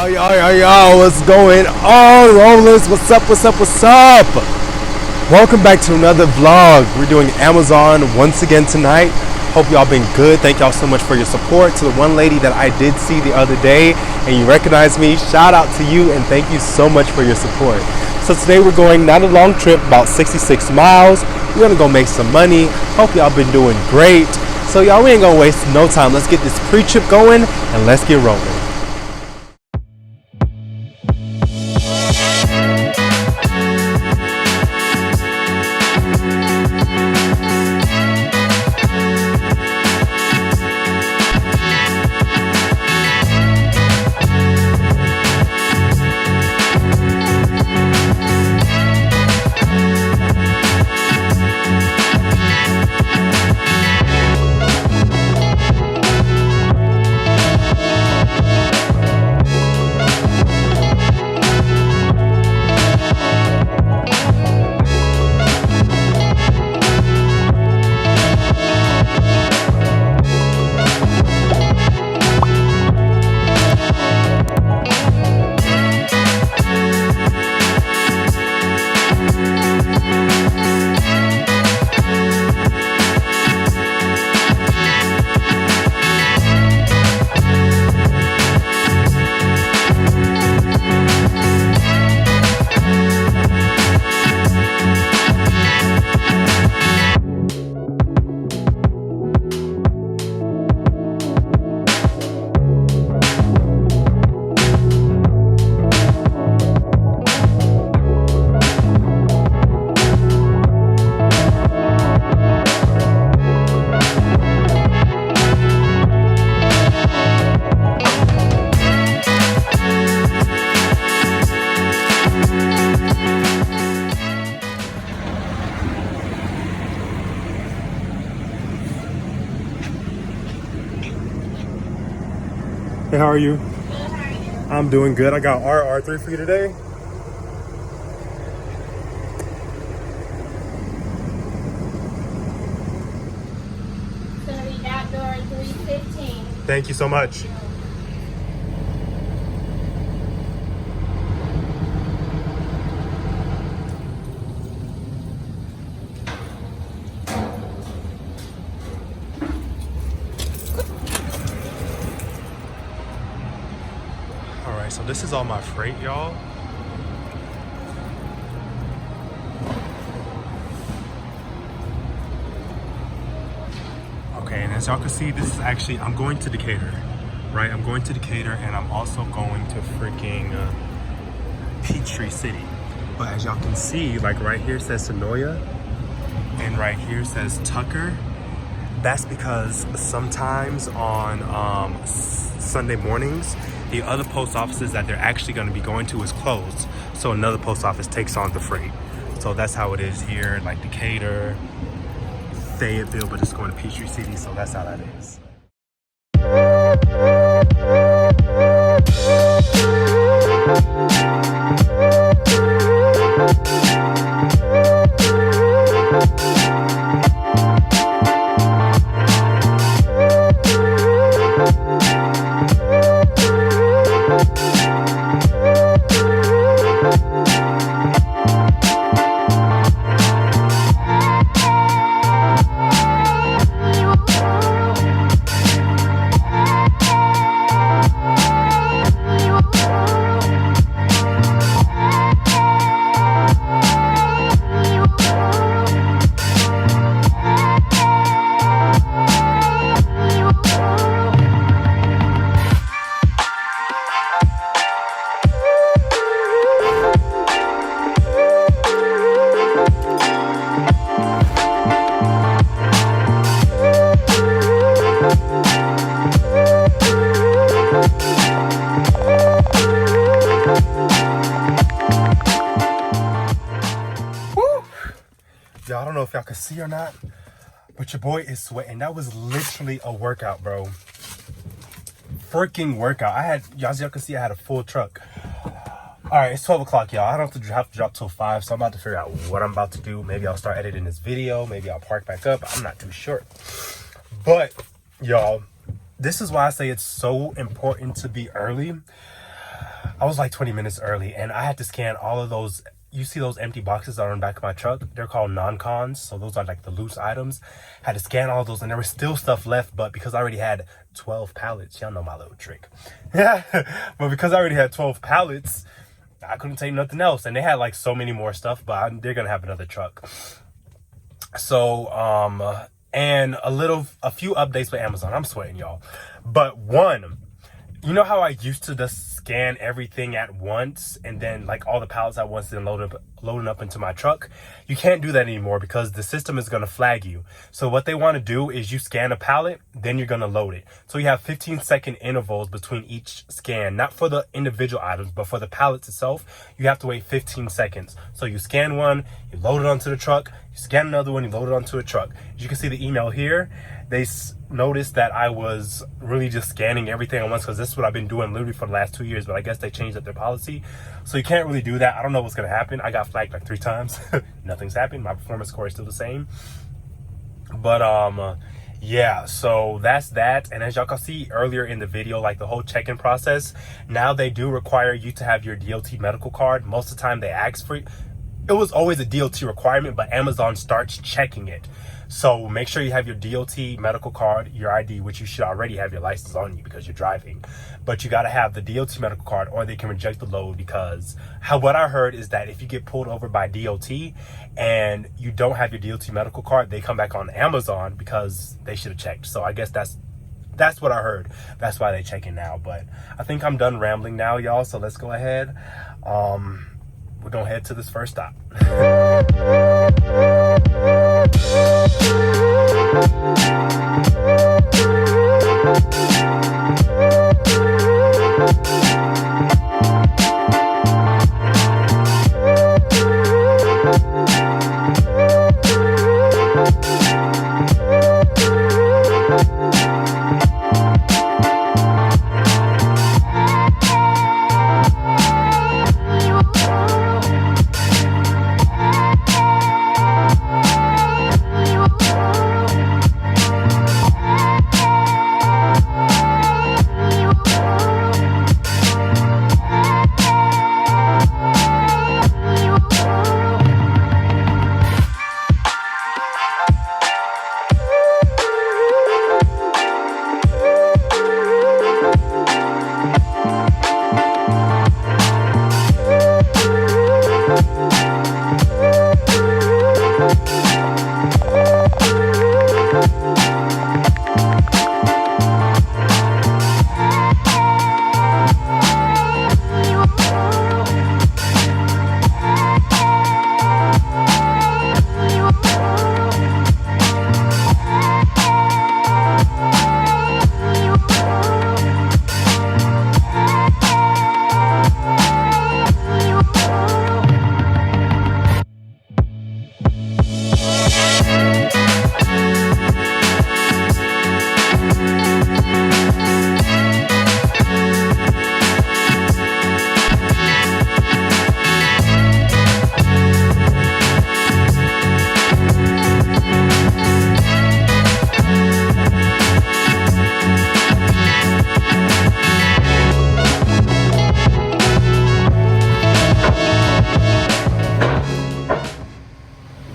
Yo, what's going on, Rollers? What's up? Welcome back to another vlog. We're doing Amazon once again tonight. Hope y'all been good. Thank y'all so much for your support. To the one lady that I did see the other day and you recognized me, shout out to you and thank you so much for your support. So today we're going not a long trip, about 66 miles. We're gonna go make some money. Hope y'all been doing great. So y'all, we ain't gonna waste no time. Let's get this pre-trip going and let's get rolling. Hey, how are you? Good, how are you? I'm doing good. I got RR3 for you today. It's gonna be that door 315. Thank you so much. All right, so this is all my freight, y'all. Okay, and as y'all can see, this is actually, I'm going to Decatur, right? I'm going to Decatur and I'm also going to freaking Peachtree City. But as y'all can see, like right here says Sonoya and right here says Tucker. That's because sometimes on Sunday mornings, the other post offices that they're actually going to be going to is closed. So another post office takes on the freight. So that's how it is here, like Decatur, Fayetteville, but it's going to Peachtree City. So that's how that is. Y'all, I don't know if y'all can see or not, but your boy is sweating. That was literally a workout, bro. Freaking workout. Y'all can see I had a full truck. All right, it's 12 o'clock, y'all. I don't have to drop till 5, so I'm about to figure out what I'm about to do. Maybe I'll start editing this video. Maybe I'll park back up. I'm not too sure. But, y'all, this is why I say it's so important to be early. I was like 20 minutes early, and I had to scan all of those. You see those empty boxes that are on the back of my truck? They're called non-cons. So those are like the loose items. Had to scan all those, and there was still stuff left. But because I already had 12 pallets, y'all know my little trick. Yeah. But because I already had 12 pallets, I couldn't take nothing else. And they had like so many more stuff, but they're going to have another truck. So, and a few updates with Amazon. I'm sweating, y'all. But one, you know how I used to just scan everything at once and then like all the pallets at once and loading up into my truck? You can't do that anymore because the system is going to flag you. So what they want to do is you scan a pallet, then you're going to load it. So you have 15-second intervals between each scan, not for the individual items, but for the pallets itself, you have to wait 15 seconds. So you scan one, you load it onto the truck, you scan another one, you load it onto a truck. As you can see the email here, they noticed that I was really just scanning everything at once because this is what I've been doing literally for the last 2 years, but I guess they changed up their policy. So you can't really do that. I don't know what's going to happen. I got flagged like 3 times. Nothing's happened. My performance score is still the same. But yeah, so that's that. And as y'all can see earlier in the video, like the whole check-in process, now they do require you to have your DOT medical card. Most of the time they ask for it. It was always a DOT requirement, but Amazon starts checking it. So make sure you have your DOT medical card, your ID, which you should already have your license on you because you're driving. But you got to have the DOT medical card or they can reject the load because what I heard is that if you get pulled over by DOT and you don't have your DOT medical card, they come back on Amazon because they should have checked. So I guess that's what I heard. That's why they check it now. But I think I'm done rambling now, y'all. So let's go ahead. We're gonna head to this first stop.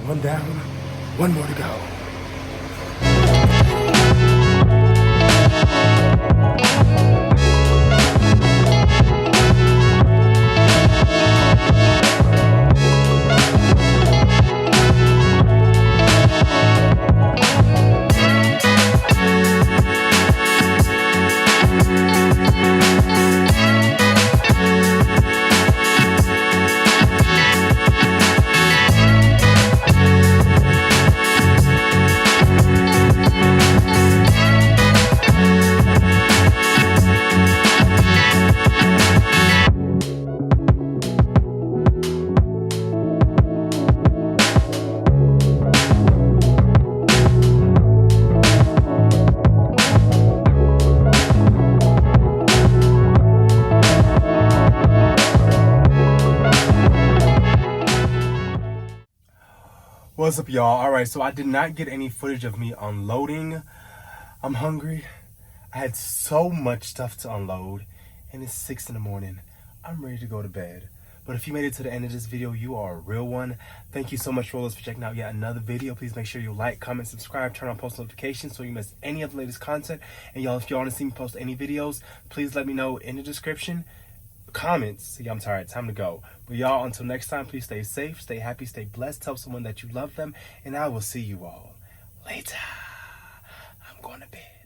One down, one more to go. What's up, y'all? All right, so I did not get any footage of me unloading. I'm hungry. I had so much stuff to unload, and it's 6 in the morning. I'm ready to go to bed. But if you made it to the end of this video, you are a real one. Thank you so much, Rollers, for checking out yet another video. Please make sure you like, comment, subscribe, turn on post notifications so you miss any of the latest content. And y'all, if you want to see me post any videos, please let me know in the description. Comments. See, I'm tired. Time to go. But y'all, until next time, please stay safe, stay happy, stay blessed. Tell someone that you love them. And I will see you all later. I'm going to bed.